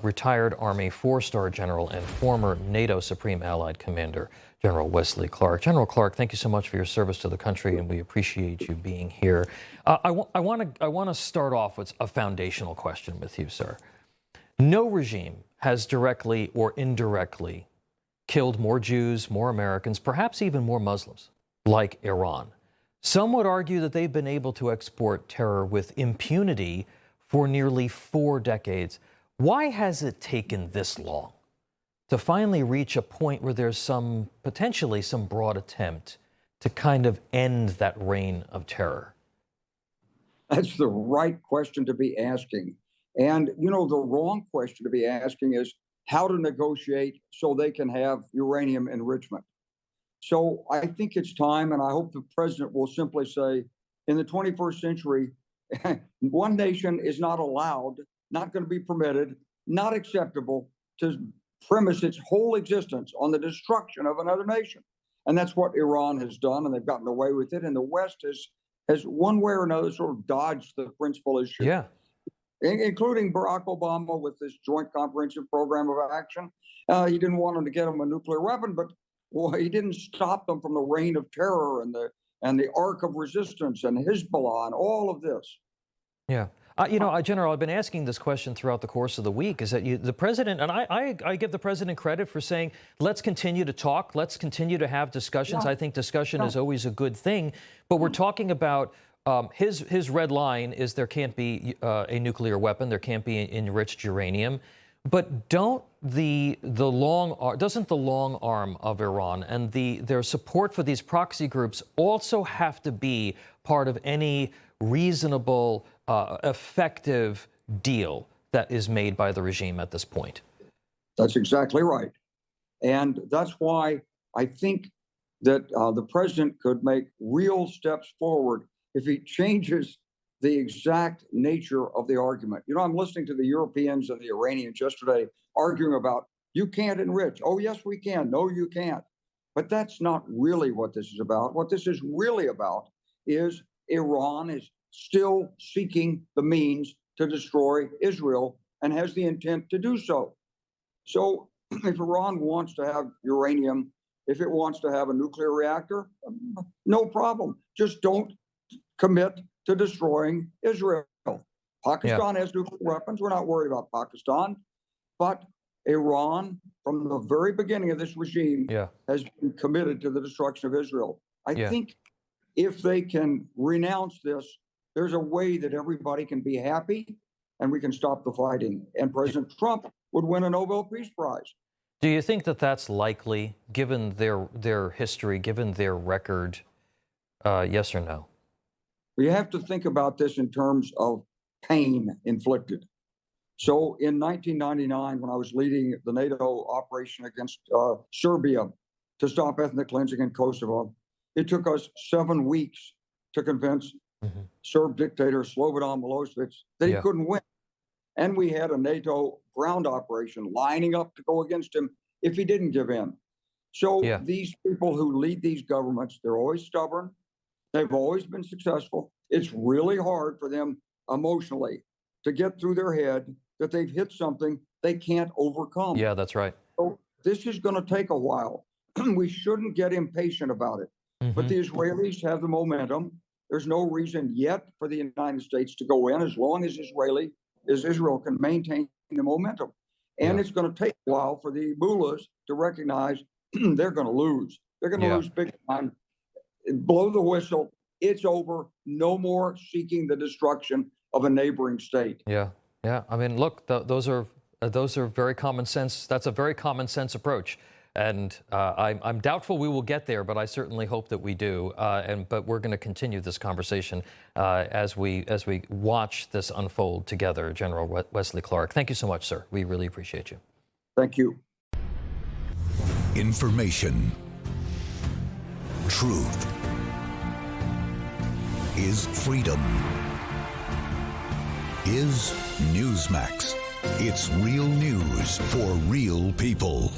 retired Army four-star general and former NATO Supreme Allied Commander, General Wesley Clark. General Clark, thank you so much for your service to the country, and we appreciate you being here. I want to start off with a foundational question with you, sir. No regime has directly or indirectly killed more Jews, more Americans, perhaps even more Muslims, like Iran. Some would argue that they've been able to export terror with impunity for nearly 4 decades. Why has it taken this long to finally reach a point where there's potentially some broad attempt to kind of end that reign of terror? That's the right question to be asking. And, you know, the wrong question to be asking is how to negotiate so they can have uranium enrichment. So I think it's time, and I hope the president will simply say, in the 21st century, one nation is not allowed, not going to be permitted, not acceptable to premise its whole existence on the destruction of another nation. And that's what Iran has done, and they've gotten away with it. And the West has one way or another sort of dodged the principal issue. Yeah. Including Barack Obama with this joint comprehensive program of action. He didn't want them to get them a nuclear weapon, but well, he didn't stop them from the reign of terror and the arc of resistance and Hezbollah and all of this. Yeah. General, I've been asking this question throughout the course of the week, is that the president, and I give the president credit for saying, let's continue to talk, let's continue to have discussions. I think discussion is always a good thing, but we're talking about his red line is there can't be a nuclear weapon, there can't be enriched uranium. But doesn't the long arm of Iran and their support for these proxy groups also have to be part of any reasonable, effective deal that is made by the regime at this point? That's exactly right. And that's why I think that the president could make real steps forward if he changes the exact nature of the argument. You know, I'm listening to the Europeans and the Iranians yesterday arguing about, you can't enrich. Oh, yes, we can. No, you can't. But that's not really what this is about. What this is really about is Iran is still seeking the means to destroy Israel and has the intent to do so. So if Iran wants to have uranium, if it wants to have a nuclear reactor, no problem. Just don't commit to destroying Israel. Pakistan has nuclear weapons. We're not worried about Pakistan. But Iran, from the very beginning of this regime, has been committed to the destruction of Israel. I think if they can renounce this, there's a way that everybody can be happy and we can stop the fighting. And President Trump would win a Nobel Peace Prize. Do you think that that's likely, given their history, given their record? Yes or no? We have to think about this in terms of pain inflicted. So in 1999, when I was leading the NATO operation against Serbia to stop ethnic cleansing in Kosovo, it took us 7 weeks to convince Serb dictator Slobodan Milosevic that he couldn't win. And we had a NATO ground operation lining up to go against him if he didn't give in. So these people who lead these governments, they're always stubborn. They've always been successful. It's really hard for them emotionally to get through their head that they've hit something they can't overcome. Yeah, that's right. So this is going to take a while. We shouldn't get impatient about it. But the Israelis have the momentum. There's no reason yet for the United States to go in as long as Israel can maintain the momentum. And it's going to take a while for the mullahs to recognize they're going to lose. They're going to lose big time. Blow the whistle. It's over. No more seeking the destruction of a neighboring state. Yeah. I mean, look, those are very common sense. That's a very common sense approach, and I'm doubtful we will get there, but I certainly hope that we do. But we're going to continue this conversation as we watch this unfold together. General Wesley Clark, thank you so much, sir. We really appreciate you. Thank you. Information. Truth is freedom. Is Newsmax. It's real news for real people.